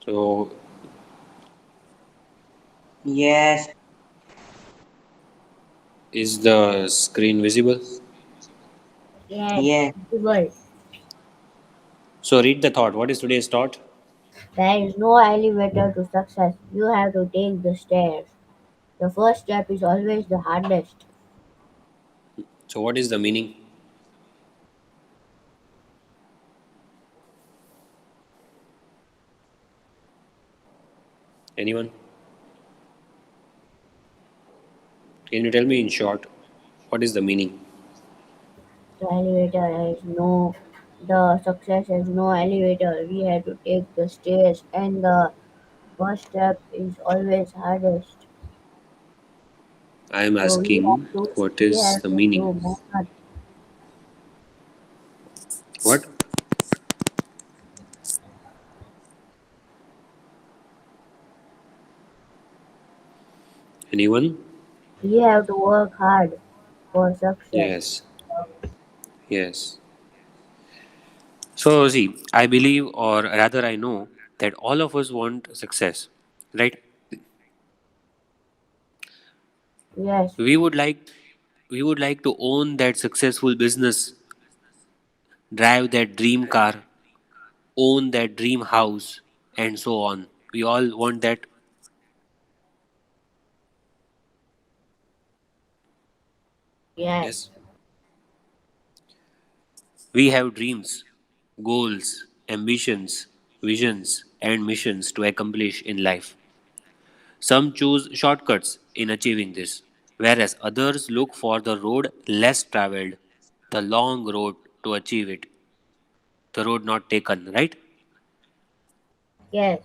So, Yes, is the screen visible? Yes, yes, visible. So, read the thought. What is today's thought? There is no elevator to success. You have to take the stairs. The first step is always the hardest. So, what is the meaning? Anyone? Can you tell me in short what is the meaning? The elevator has no, the success has no elevator. We have to take the stairs, and the first step is always hardest. I am So asking what we is have the to meaning? do method. What? Anyone? We have to work hard for success. Yes. Yes. So, see, I believe, or rather, I know that all of us want success, right? Yes, We would like, we would like to own that successful business, drive that dream car, own that dream house, and so on. We all want that. yes, Yes. We have dreams, goals, ambitions, visions, and missions to accomplish in life. Some choose shortcuts in achieving this, whereas others look for the road less traveled, the long road to achieve it, the road not taken, right? yes.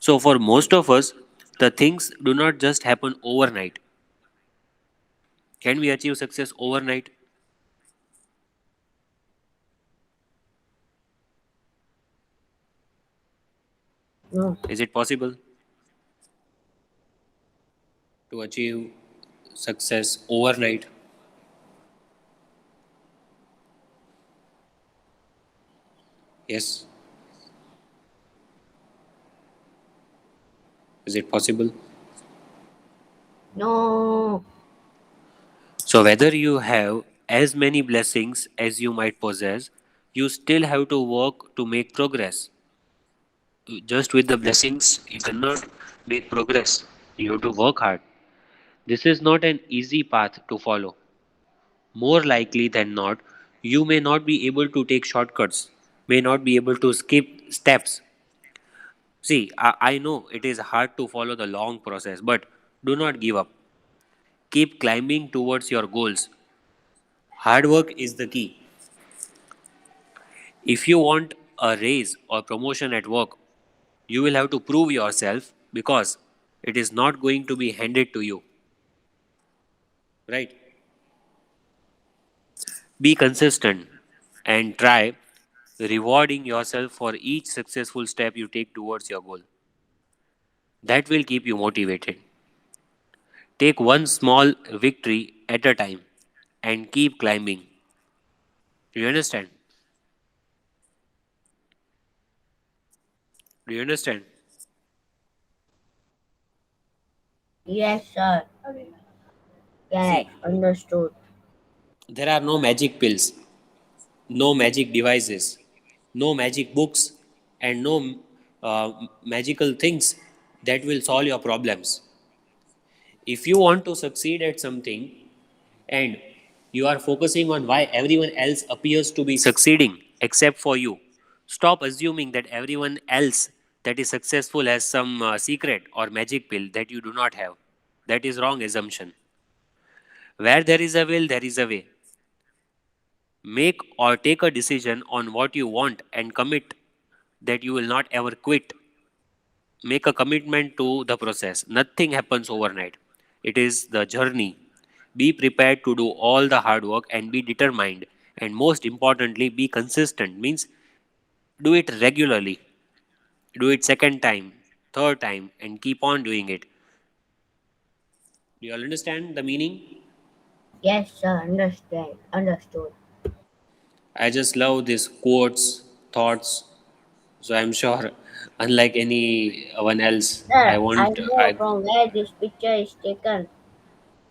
So, for most of us, the things do not just happen overnight. Can we achieve success overnight? No, Is it possible to achieve success overnight? Yes. Is it possible? no. So, whether you have as many blessings as you might possess, you still have to work to make progress. Just with the blessings, you cannot make progress. You have to work hard. This is not an easy path to follow. More likely than not, you may not be able to take shortcuts, may not be able to skip steps. See, I know it is hard to follow the long process, but do not give up. Keep climbing towards your goals. Hard work is the key. If you want a raise or promotion at work, you will have to prove yourself because it is not going to be handed to you, right? Be consistent and try rewarding yourself for each successful step you take towards your goal. That will keep you motivated. Take one small victory at a time and keep climbing. Do you understand? Do you understand? Yes, sir. Yes, See, understood. there are no magic pills, no magic devices, no magic books, and no magical things that will solve your problems. If you want to succeed at something and you are focusing on why everyone else appears to be succeeding except for you, stop assuming that everyone else that is successful has some secret or magic pill that you do not have. That is wrong assumption. Where there is a will, there is a way. Make or take a decision on what you want and commit that you will not ever quit. Make a commitment to the process. Nothing happens overnight. It is the journey. Be prepared to do all the hard work and be determined. And most importantly, be consistent. Means do it regularly. Do it second time, third time, and keep on doing it. Do you all understand the meaning? Yes, sir. Understand. Understood. I just love these quotes, thoughts. So I'm sure unlike anyone else. I Sir, I want, know from where this picture is taken.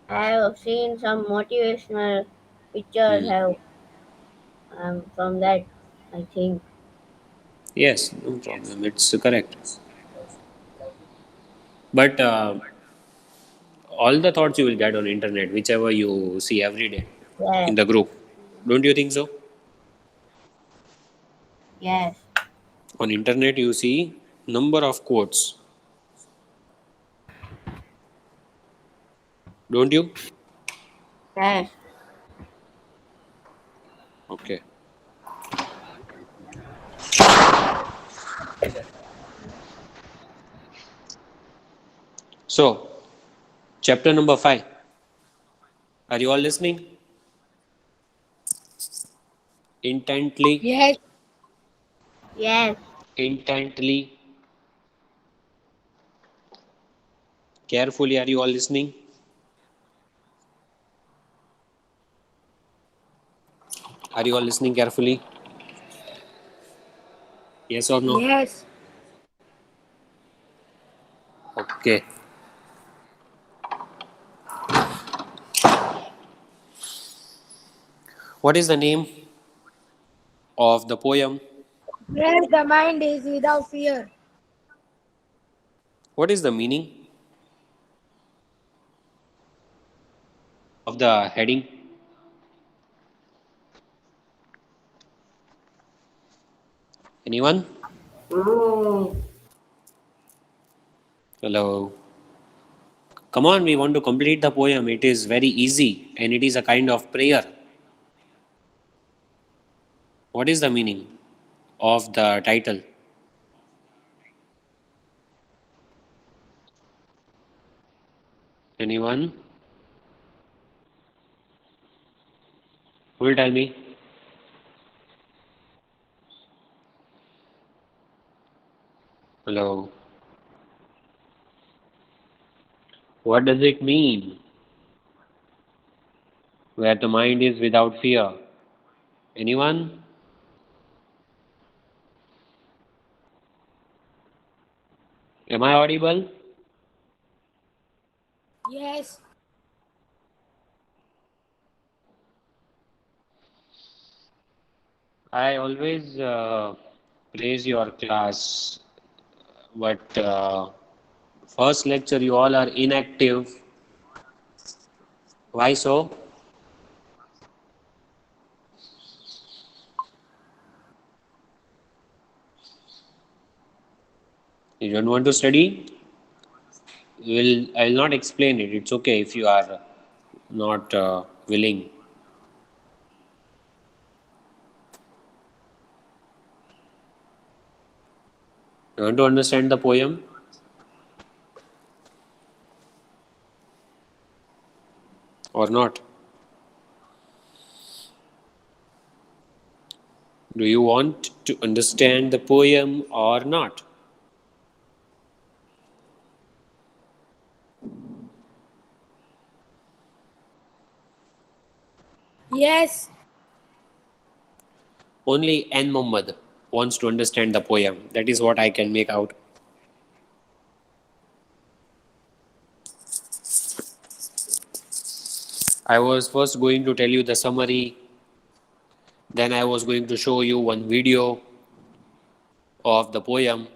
I have seen some motivational pictures hmm. have from that, I think. Yes, no problem. It's correct. But all the thoughts you will get on internet, whichever you see every day Yes, in the group. Don't you think so? yes, On internet, you see number of quotes. Don't you? yes. Okay. So, chapter number 5. Are you all listening? Intently, Yes, Yes, intently, carefully. Are you all listening? Are you all listening carefully? Yes or no? yes, Okay. What is the name of the poem? where the mind is without fear. What is the meaning of the heading? Anyone? Hello. Come on, we want to complete the poem. It is very easy and it is a kind of prayer. What is the meaning of the title? Anyone? Who will tell me? Hello. What does it mean? Where the mind is without fear. Anyone? Am I audible? Yes, I always praise your class, but first lecture you all are inactive. Why so? You don't want to study? I will not explain it. It's okay if you are not willing. You want to understand the poem or not? Do you want to understand the poem or not? yes, Only N. Muhammad wants to understand the poem. That is what I can make out. I was first going to tell you the summary, then I was going to show you one video of the poem,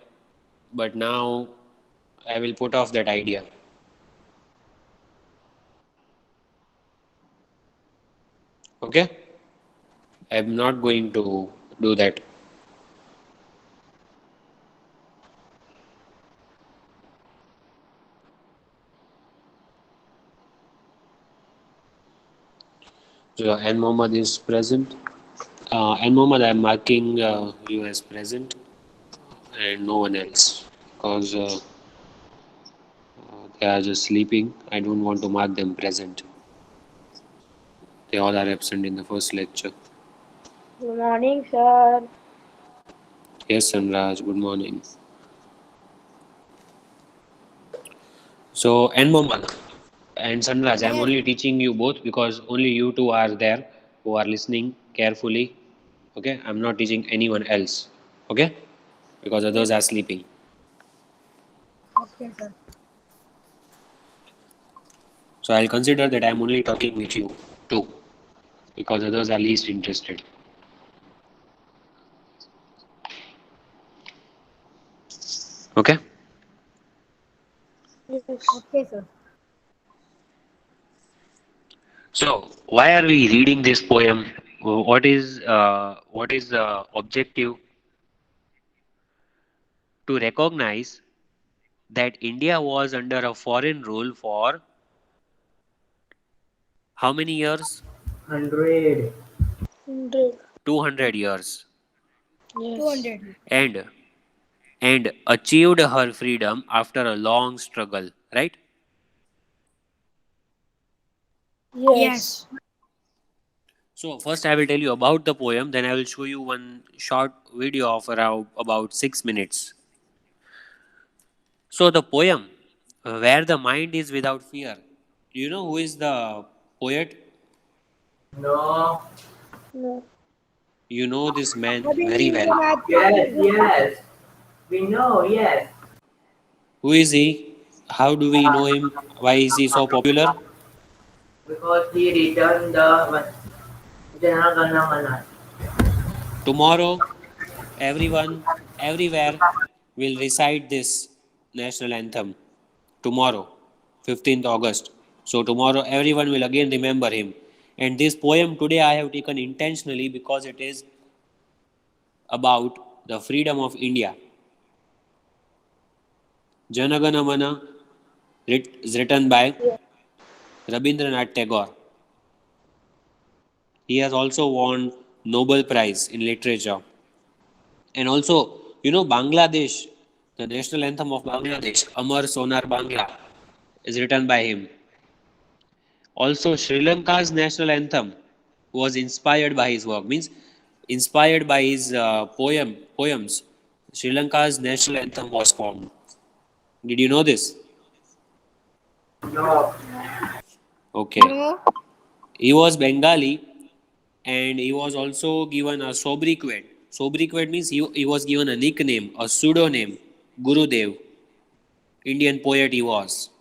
but now I will put off that idea. Okay? I'm not going to do that. So, N. Muhammad is present. N. Muhammad, I'm marking you as present and no one else because they are just sleeping. I don't want to mark them present. They all are absent in the first lecture. good morning, sir. Yes, Sanraj, good morning. So, N. Mohammed and Sanraj, I'm Yes, only teaching you both because only you two are there who are listening carefully. Okay, I'm not teaching anyone else. Okay, because others are sleeping. Okay, sir. So I'll consider that I'm only talking with you too, because others are least interested. Okay? Yes. Okay, sir. So why are we reading this poem? What is the objective? To recognize that India was under a foreign rule for how many years? 100. 100. 200 years. Yes. 200. And achieved her freedom after a long struggle, right? Yes. So first I will tell you about the poem, then I will show you one short video of around about 6 minutes. So the poem, Where the Mind is Without Fear. Do you know who is the poet? No. No. You know this man very well. Rabindranath Yes, Tagore. yes. We know, yes. Who is he? How do we know him? Why is he so popular? Because he returned the Janagana Mana. Tomorrow, everyone, everywhere will recite this national anthem. Tomorrow, 15th August. So, tomorrow, everyone will again remember him. And this poem today I have taken intentionally because it is about the freedom of India. Janagana Mana is written by Rabindranath Tagore. He has also won Nobel Prize in Literature. And also, you know, Bangladesh, the national anthem of Bangladesh, Amar Sonar Bangla, is written by him. Also, Sri Lanka's national anthem was inspired by his work, means inspired by his poems. Sri Lanka's national anthem was formed. Did you know this? No. Okay. No. He was Bengali and he was also given a sobriquet. Sobriquet means he was given a nickname, a pseudonym, Gurudev. Indian poet he was.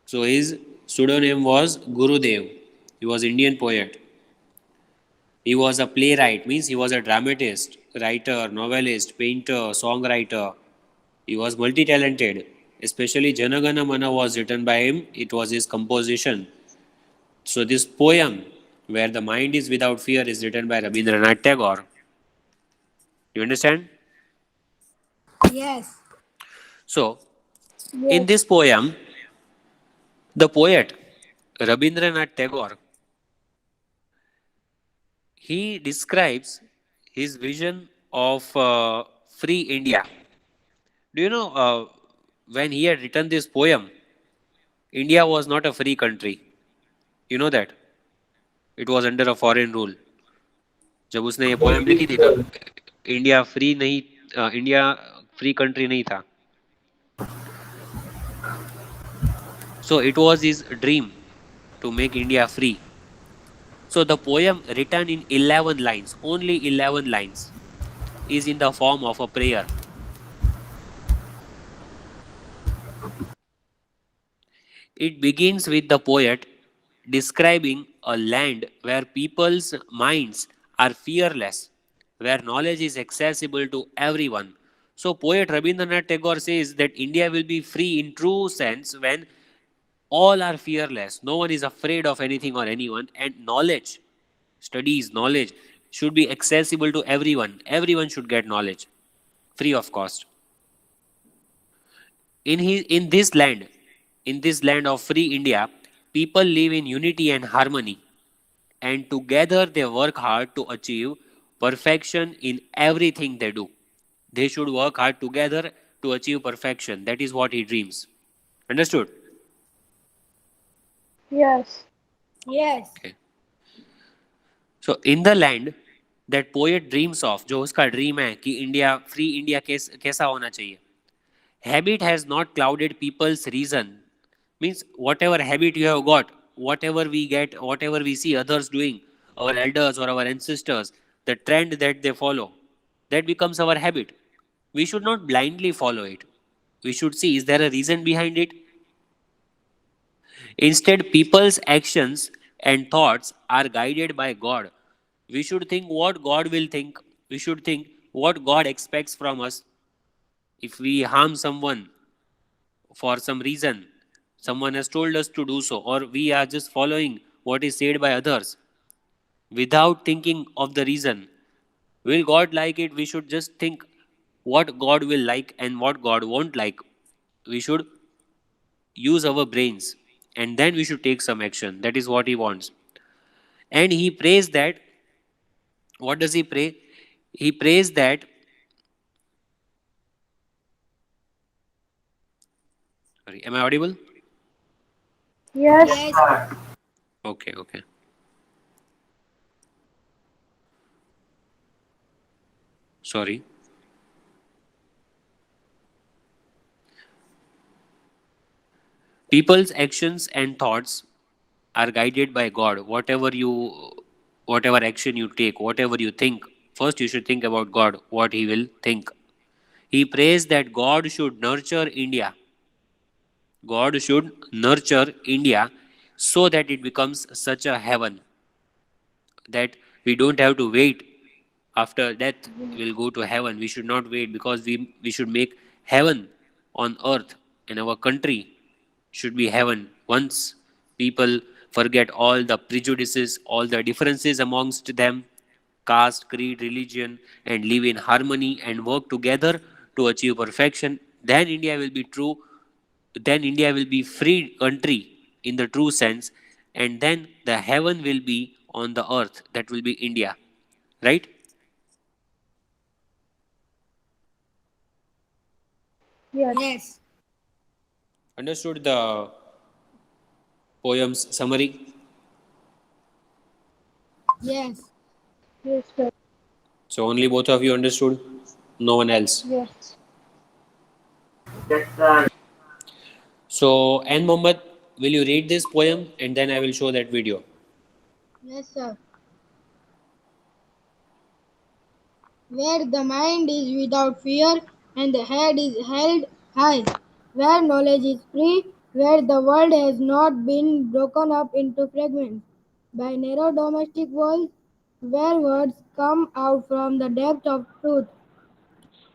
So his pseudonym was Gurudev. He was Indian poet. He was a playwright, means he was a dramatist, writer, novelist, painter, songwriter. He was multi-talented. Especially Janagana Mana was written by him. It was his composition. So this poem, Where the Mind is Without Fear, is written by Rabindranath Tagore. You understand? Yes. So, in Yes. this poem, the poet Rabindranath Tagore, he describes his vision of free India. Do you know when he had written this poem, India was not a free country. You know that it was under a foreign rule. जब उसने ये poem लिखी थी तब India free नहीं India free country नहीं था. So it was his dream to make India free. So the poem written in 11 lines, only 11 lines, is in the form of a prayer. It begins with the poet describing a land where people's minds are fearless, where knowledge is accessible to everyone. So poet Rabindranath Tagore says that India will be free in true sense when all are fearless. No one is afraid of anything or anyone, and knowledge, studies, knowledge should be accessible to everyone. Everyone should get knowledge, free of cost. In this land of free India, people live in unity and harmony, and together they work hard to achieve perfection in everything they do. They should work hard together to achieve perfection. That is what he dreams. Understood? Yes. Yes. Okay. So in the land that poet dreams of, जो उसका dream है कि India free India कैसा होना चाहिए, habit has not clouded people's reason. Means whatever habit you have got, whatever we get, whatever we see others doing, our elders or our ancestors, the trend that they follow, that becomes our habit. We should not blindly follow it. We should see, is there a reason behind it? Instead, people's actions and thoughts are guided by God. We should think what God will think. We should think what God expects from us. If we harm someone for some reason, someone has told us to do so, or we are just following what is said by others without thinking of the reason, will God like it? We should just think what God will like and what God won't like. We should use our brains and then we should take some action. That is what He wants. And He prays that, what does He pray? He prays that, sorry, am I audible? Yes. Yes, sir. Okay, okay. Sorry. People's actions and thoughts are guided by God. Whatever action you take, whatever you think, first you should think about God, what He will think. He prays that God should nurture India. God should nurture India so that it becomes such a heaven that we don't have to wait after death. We'll go to heaven. We should not wait because we should make heaven on earth, and our country should be heaven. Once people forget all the prejudices, all the differences amongst them, caste, creed, religion, and live in harmony and work together to achieve perfection, then India will be true. Then India will be free country in the true sense, and then the heaven will be on the earth. That will be India, right? Yes. yes, Understood the poem's summary? yes, Yes, sir. So only both of you understood, no one else. Yes. yes, sir. So, N. Mohammed, will you read this poem and then I will show that video? Yes, sir. Where the mind is without fear and the head is held high, where knowledge is free, where the world has not been broken up into fragments by narrow domestic walls, where words come out from the depth of truth,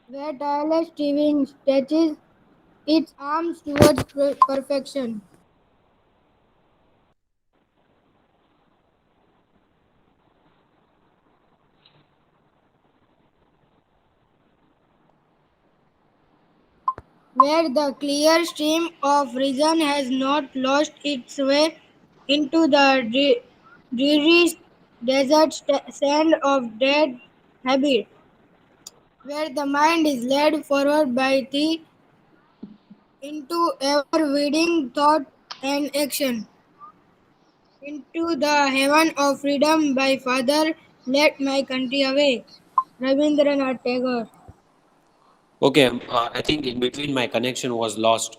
where tireless striving stretches its arms towards perfection. Where the clear stream of reason has not lost its way into the dreary desert sand of dead habit, where the mind is led forward by thee into ever weeding thought and action, into the heaven of freedom by Father, let my country awake. Rabindranath Tagore. Okay, I think in between my connection was lost.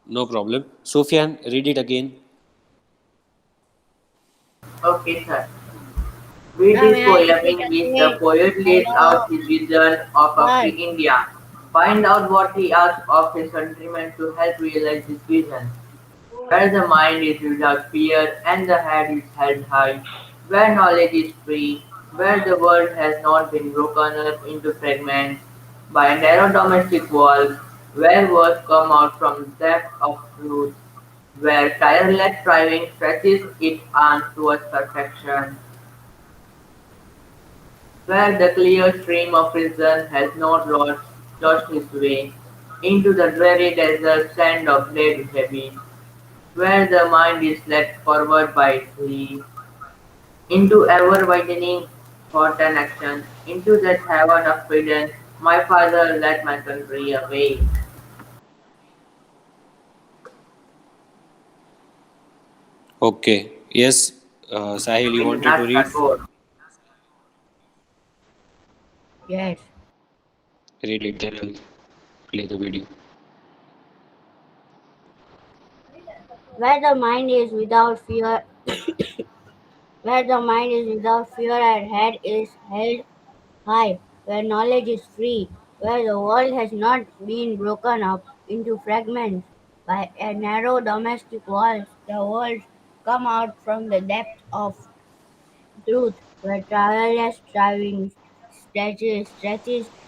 No problem. Sufyan, read it again. Okay, sir. With Now this may I poem repeat in which the again? poet lays out Hello. his vision of a Hi. free India, find out what he asks of his countrymen to help realize this vision, where the mind is without fear and the head is held high, where knowledge is free, where the world has not been broken up into fragments by narrow domestic walls, where words come out from the depth of truth, where tireless striving stretches its arms towards perfection, where the clear stream of reason has not lost its way into the dreary desert sand of dead habit, where the mind is led forward by its into ever-widening thought and action, into that heaven of freedom, my father led my country away. Okay. Yes, Sahil, you wanted to Rabindranath read? Tagore. Yes. Read it, then I'll play the video. Where the mind is without fear, where the mind is without fear and head is held high, where knowledge is free, where the world has not been broken up into fragments by a narrow domestic walls. The worlds come out from the depth of truth, where tireless striving stretches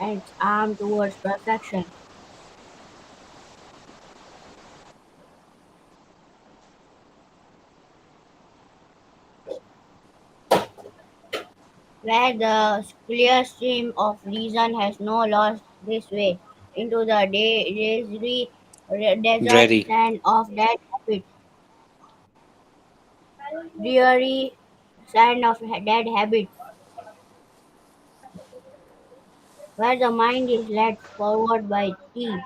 its arm towards perfection. Where the clear stream of reason has no lost this way into the desert Dreary. sand of dead habit, dreary sand of dead habit, where the mind is led forward by thee,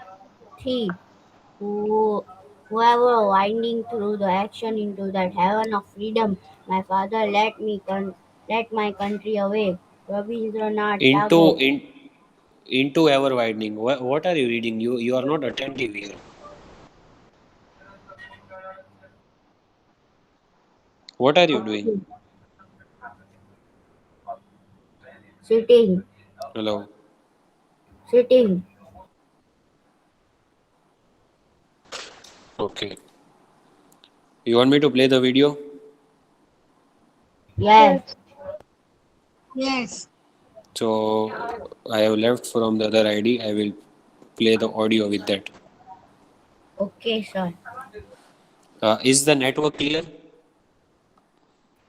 who, whoever winding through the action into that heaven of freedom, my father let my country away. Rabindranath Into Tagore. in into ever widening. What are you reading? You are not attentive here. What are you doing? Okay. Sitting, Hello. sitting. Okay. You want me to play the video? Yes. Yes. Yes. So I have left from the other ID. I will play the audio with that. Okay, sir. Is the network clear?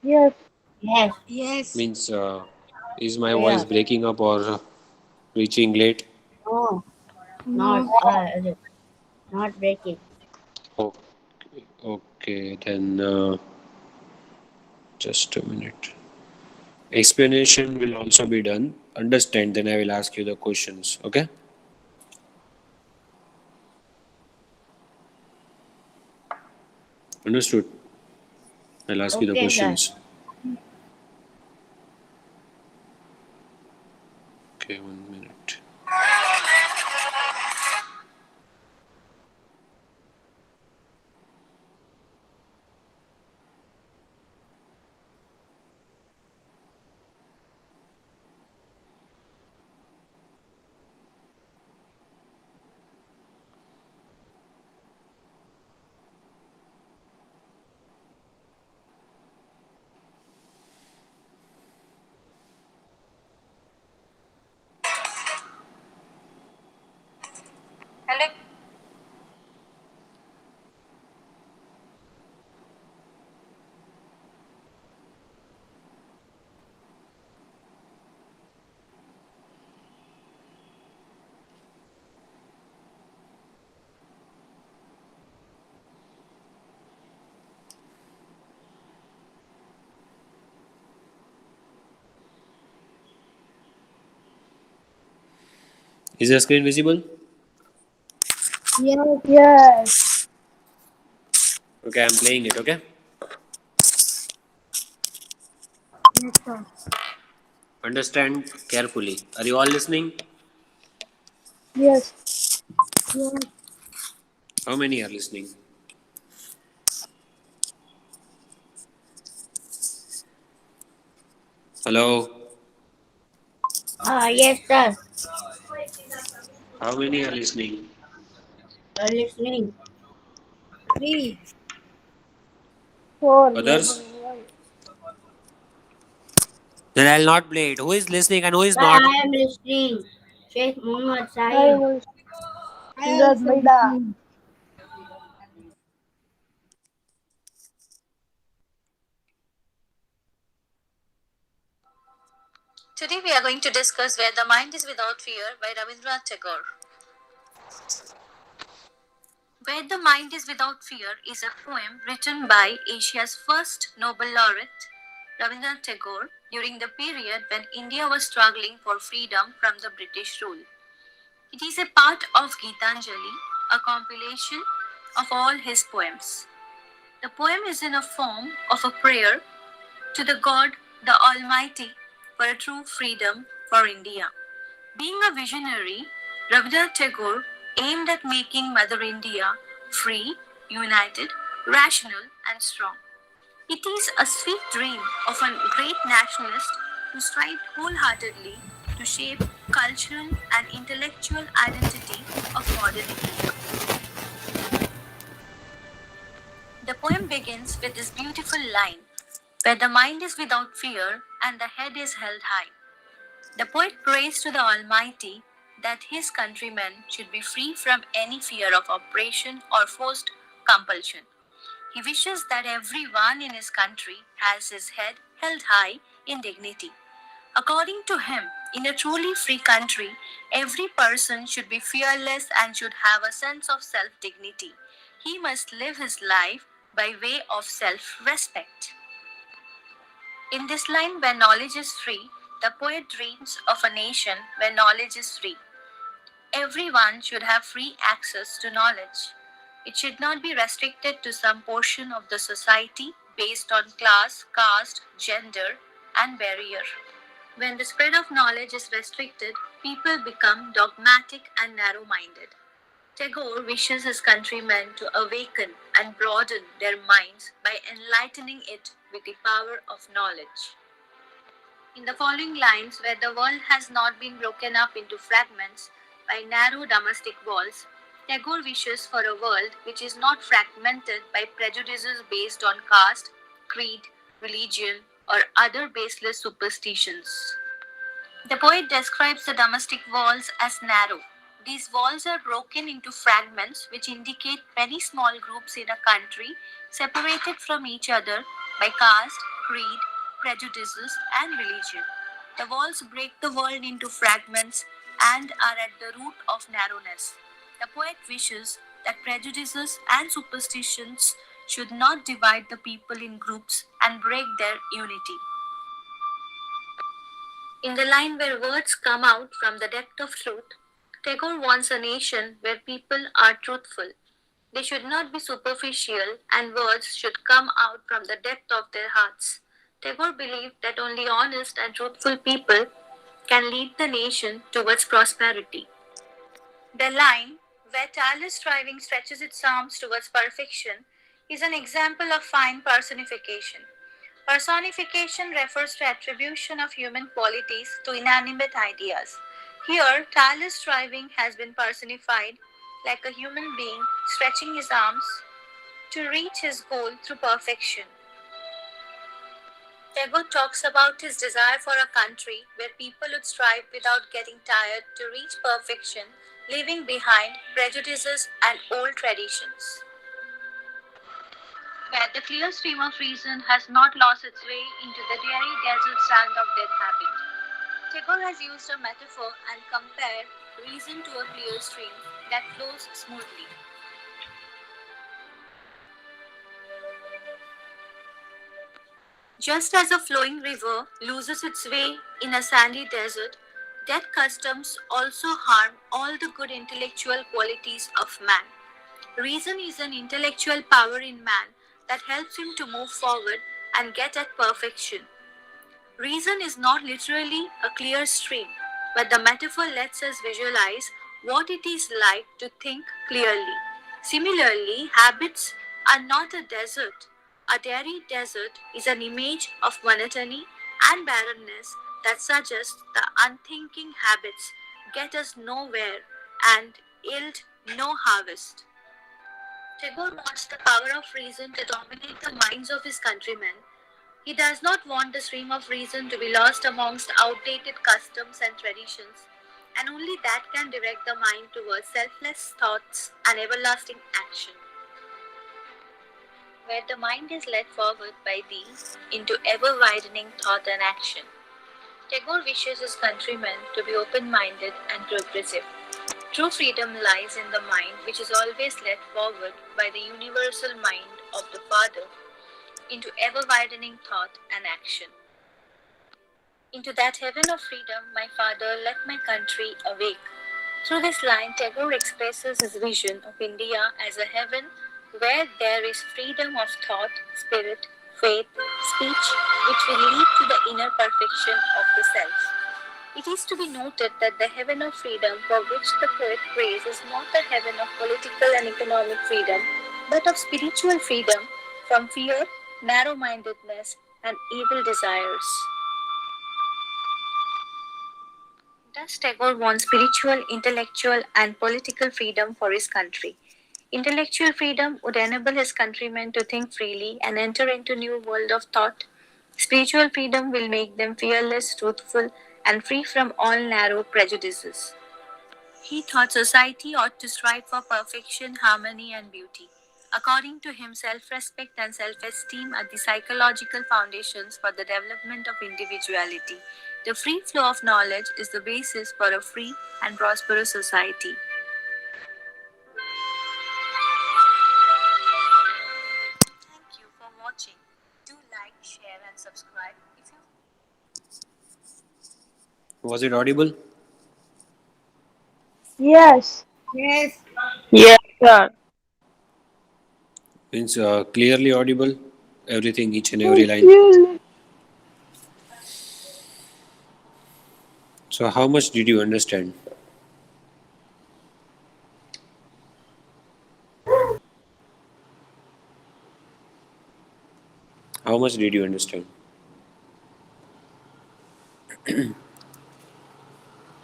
Yes. Yes. Yes. Means is my voice Clear. breaking up or reaching late? No, not No. not breaking. Okay, okay then just a minute. Explanation will also be done. Understand, then I will ask you the questions. Okay? Understood? I'll ask you the Okay, sir. questions. Okay, 1 minute. Is the screen visible? Yes. Yes. Okay, I'm playing it. Okay? Yes, sir. Understand carefully. Are you all listening? Yes. Yes. How many are listening? Hello? Yes, sir. How many are listening? Listening. 3. Four. Others? Then I'll not play it. Who is listening and who is Sir, not? I am listening. Sheikh Muhammad I Sahib. will. I Imdad also Maida. listening. Today we are going to discuss Where the Mind is Without Fear by Rabindranath Tagore. Where the Mind is Without Fear is a poem written by Asia's first Nobel laureate, Rabindranath Tagore, during the period when India was struggling for freedom from the British rule. It is a part of Gitanjali, a compilation of all his poems. The poem is in a form of a prayer to the God, the Almighty, for a true freedom for India. Being a visionary, Rabindranath Tagore aimed at making Mother India free, united, rational, and strong. It is a sweet dream of a great nationalist who strived wholeheartedly to shape cultural, and intellectual identity of modern India. The poem begins with this beautiful line where the mind is without fear and the head is held high. The poet prays to the Almighty that his countrymen should be free from any fear of oppression or forced compulsion. He wishes that everyone in his country has his head held high in dignity. According to him, in a truly free country, every person should be fearless and should have a sense of self dignity. He must live his life by way of self respect. In this line, where knowledge is free, the poet dreams of a nation where knowledge is free. Everyone should have free access to knowledge. It should not be restricted to some portion of the society based on class, caste, gender, and barrier. When the spread of knowledge is restricted, people become dogmatic and narrow minded. Tagore wishes his countrymen to awaken and broaden their minds by enlightening it with the power of knowledge. In the following lines, where the world has not been broken up into fragments by narrow domestic walls, Tagore wishes for a world which is not fragmented by prejudices based on caste, creed, religion, or other baseless superstitions. The poet describes the domestic walls as narrow. These walls are broken into fragments which indicate many small groups in a country separated from each other by caste, creed, prejudices, and religion. The walls break the world into fragments and are at the root of narrowness. The poet wishes that prejudices and superstitions should not divide the people in groups and break their unity. In the line where words come out from the depth of truth, Tagore wants a nation where people are truthful. They should not be superficial and words should come out from the depth of their hearts. Tagore believed that only honest and truthful people can lead the nation towards prosperity. The line, where tireless striving stretches its arms towards perfection, is an example of fine personification. Personification refers to attribution of human qualities to inanimate ideas. Here, tireless striving has been personified like a human being stretching his arms to reach his goal through perfection. Tagore talks about his desire for a country where people would strive without getting tired to reach perfection, leaving behind prejudices and old traditions. Where the clear stream of reason has not lost its way into the dreary desert sand of dead habit. Tagore has used a metaphor and compared reason to a clear stream that flows smoothly. Just as a flowing river loses its way in a sandy desert, dead customs also harm all the good intellectual qualities of man. Reason is an intellectual power in man that helps him to move forward and get at perfection. Reason is not literally a clear stream, but the metaphor lets us visualize what it is like to think clearly. Similarly, habits are not a desert. A dreary desert is an image of monotony and barrenness that suggests the unthinking habits get us nowhere and yield no harvest. Tagore wants the power of reason to dominate the minds of his countrymen. He does not want the stream of reason to be lost amongst outdated customs and traditions, and only that can direct the mind towards selfless thoughts and everlasting action. Where the mind is led forward by these into ever widening thought and action. Tagore wishes his countrymen to be open minded and progressive. True freedom lies in the mind which is always led forward by the universal mind of the Father into ever widening thought and action. Into that heaven of freedom, my Father, let my country awake. Through this line, Tagore expresses his vision of India as a heaven where there is freedom of thought, spirit, faith, speech, which will lead to the inner perfection of the self. It is to be noted that the heaven of freedom for which the poet prays is not the heaven of political and economic freedom, but of spiritual freedom from fear, narrow-mindedness, and evil desires. Thus, Tagore wants spiritual, intellectual, and political freedom for his country. Intellectual freedom would enable his countrymen to think freely and enter into new world of thought. Spiritual freedom will make them fearless, truthful, and free from all narrow prejudices. He thought society ought to strive for perfection, harmony, and beauty. According to him, self respect and self esteem are the psychological foundations for the development of individuality. The free flow of knowledge is the basis for a free and prosperous society. Thank you for watching. Do like, share, and subscribe if you Was it audible? Yes. Yes. Yes, sir. Means clearly audible? Everything, each and every line. Clearly. So how much did you understand? How much did you understand?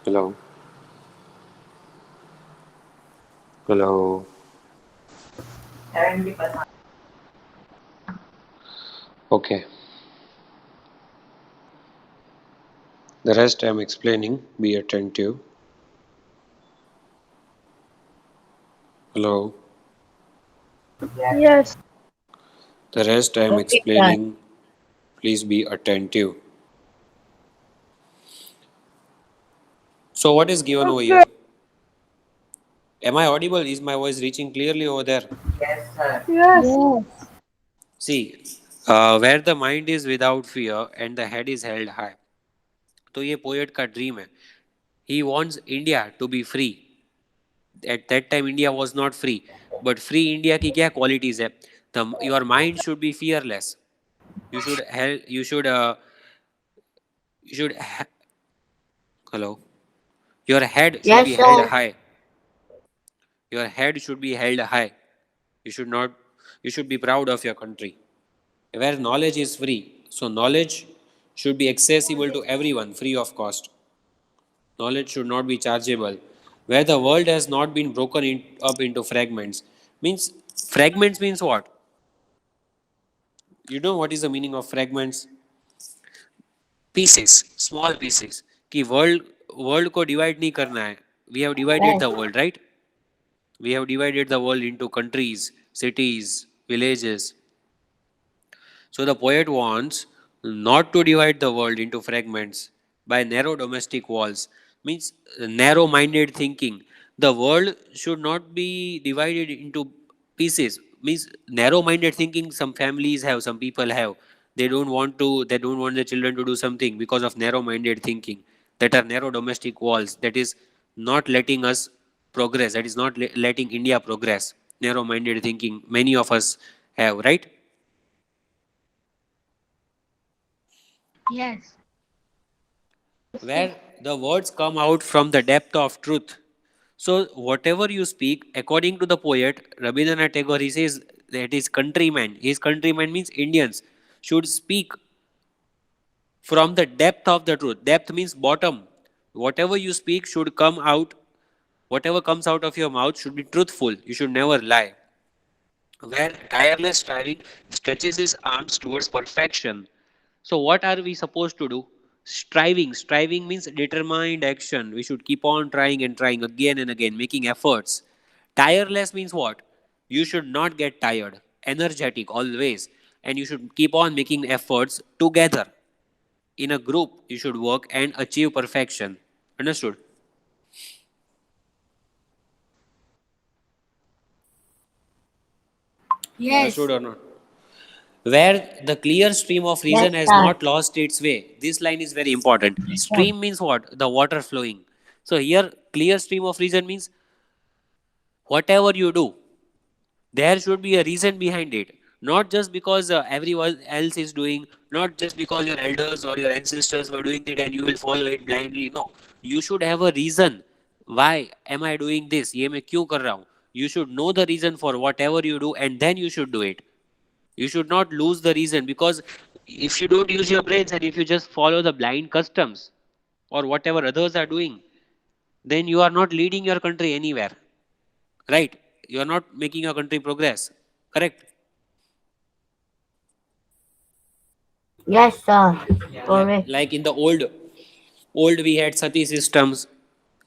Hello? Hello? Okay. The rest I am explaining. Be attentive. Hello? Yes. The rest I am explaining. Please be attentive. So what is given over here? Am I audible? Is my voice reaching clearly over there? Yes. See, where the mind is without fear and the head is held high. तो ये poet का dream है. He wants India to be free. At that time India was not free. But free India की क्या qualities है? Your mind should be fearless. You should hello. Your head should Yes, be sir. held high. Your head should be held high. You should be proud of your country. Where knowledge is free, so knowledge should be accessible to everyone, free of cost. Knowledge should not be chargeable. Where the world has not been broken up into fragments. Fragments means what? You know what is the meaning of fragments? Pieces, small pieces. कि world को divide नहीं करना है. We have divided the world, right? We have divided the world into countries, cities, villages. So the poet wants not to divide the world into fragments by narrow domestic walls. Means narrow-minded thinking. The world should not be divided into pieces. Means narrow-minded thinking. Some families have, some people have. They don't want their children to do something because of narrow-minded thinking. That are narrow domestic walls. That is not letting us progress. That is not letting India progress. Narrow-minded thinking. Many of us have, right? Yes. Where the words come out from the depth of truth. So whatever you speak, according to the poet Rabindranath Tagore, he says that his countrymen means Indians, should speak from the depth of the truth. Depth means bottom. Whatever you speak should come out, whatever comes out of your mouth should be truthful. You should never lie. Where tireless striving stretches his arms towards perfection. So what are we supposed to do? Striving. Striving means determined action. We should keep on trying and trying again and again, making efforts. Tireless means what? You should not get tired. Energetic always. And you should keep on making efforts together. In a group, you should work and achieve perfection. Understood? Yes. Understood or not? Where the clear stream of reason has not lost its way. This line is very important. Stream means what? The water flowing. So here, clear stream of reason means whatever you do, there should be a reason behind it. Not just because everyone else is doing, not just because your elders or your ancestors were doing it and you will follow it blindly. No, you should have a reason. Why am I doing this? ये मैं क्यों कर रहा हूँ? You should know the reason for whatever you do and then you should do it. You should not lose the reason, because if you don't use your brains and if you just follow the blind customs, or whatever others are doing, then you are not leading your country anywhere. Right? You are not making your country progress. Correct? Yes, sir. Correct. Like in the old we had sati systems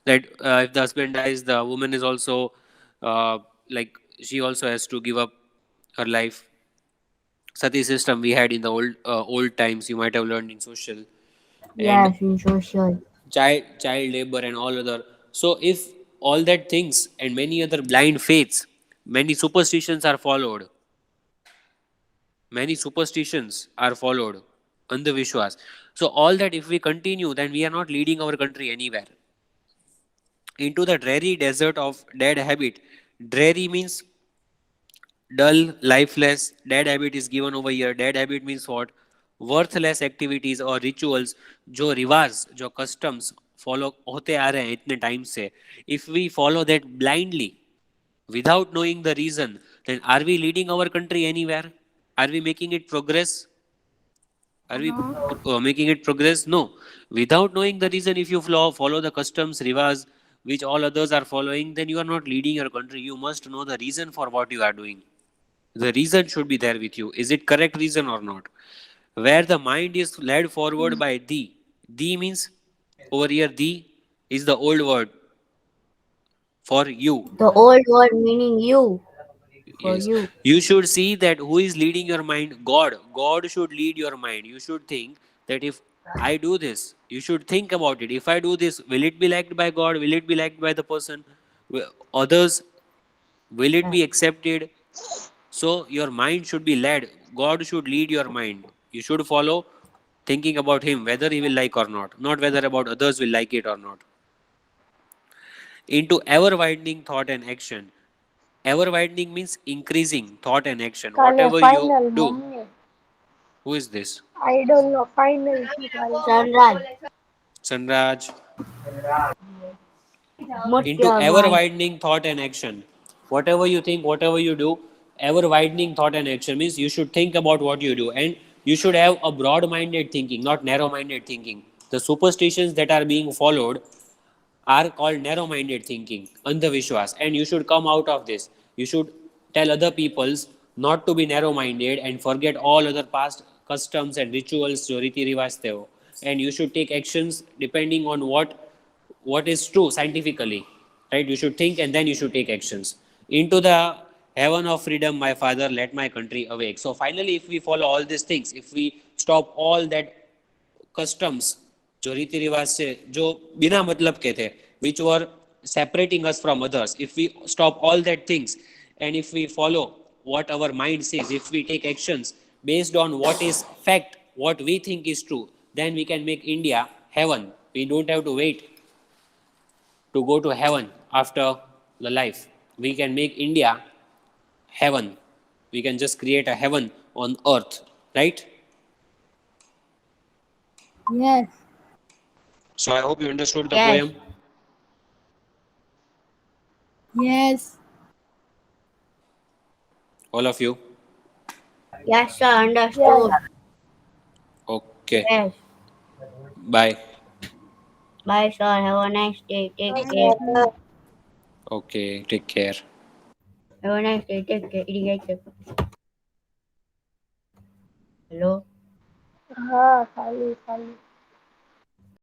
that if the husband dies, the woman is also uh, like she also has to give up her life. Sati system we had in the old times. You might have learned in social. And Yes, in social. child labor and all other. So if all that things and many other blind faiths, many superstitions are followed. Many superstitions are followed. Andhavishwas. So all that if we continue, then we are not leading our country anywhere. Into the dreary desert of dead habit. Dreary means dull, lifeless. Dead habit is given over here. Dead habit means what? Worthless activities or rituals जो रिवाज जो customs follow होते आ रहे हैं इतने time से, if we follow that blindly without knowing the reason, then are we leading our country anywhere? Are we making it progress? Are we making it progress? No. Without knowing the reason, if you follow the customs, rivas, which all others are following, then you are not leading your country. You must know the reason for what you are doing. The reason should be there with you. Is it correct reason or not? Where the mind is led forward by thee. Thee means over here, thee is the old word for you. The old word meaning you. For Yes. you. You should see that who is leading your mind? God. God should lead your mind. You should think that if I do this, you should think about it. If I do this, will it be liked by God? Will it be liked by the person? Others? Will it be accepted? So your mind should be led. God should lead your mind. You should follow thinking about Him, whether He will like or not whether about others will like it or not. Into ever widening thought and action. Ever widening means increasing thought and action. Kale Whatever you final, do. mummy. Who is this? I don't know. Final. Sunrise. Sanraj. Put Into your ever mind. widening thought and action. Whatever you think, whatever you do, ever widening thought and action means you should think about what you do, and you should have a broad minded thinking, not narrow minded thinking. The superstitions that are being followed are called narrow minded thinking, andhavishwas, and you should come out of this. You should tell other peoples not to be narrow minded and forget all other past customs and rituals, jo riti rivaj the ho. And you should take actions depending on what is true scientifically, right? You should think and then you should take actions. Into the heaven of freedom, my father, let my country awake. So finally, if we follow all these things, if we stop all that customs जो रीति रिवाज से जो बिना मतलब के थे, which were separating us from others, if we stop all that things and if we follow what our mind says, if we take actions based on what is fact, what we think is true, then we can make India heaven. We don't have to wait to go to heaven after the life. We can make India heaven. We can just create a heaven on earth, right? Yes. So I hope you understood the Yes. poem. Yes. All of you. Yes, sir. Understood. Okay. Yes. Bye. Bye, sir. Have a nice day. Take care. Okay. Take care. Have a nice day. Take care. Irrigation. Hello. हाँ खाली खाली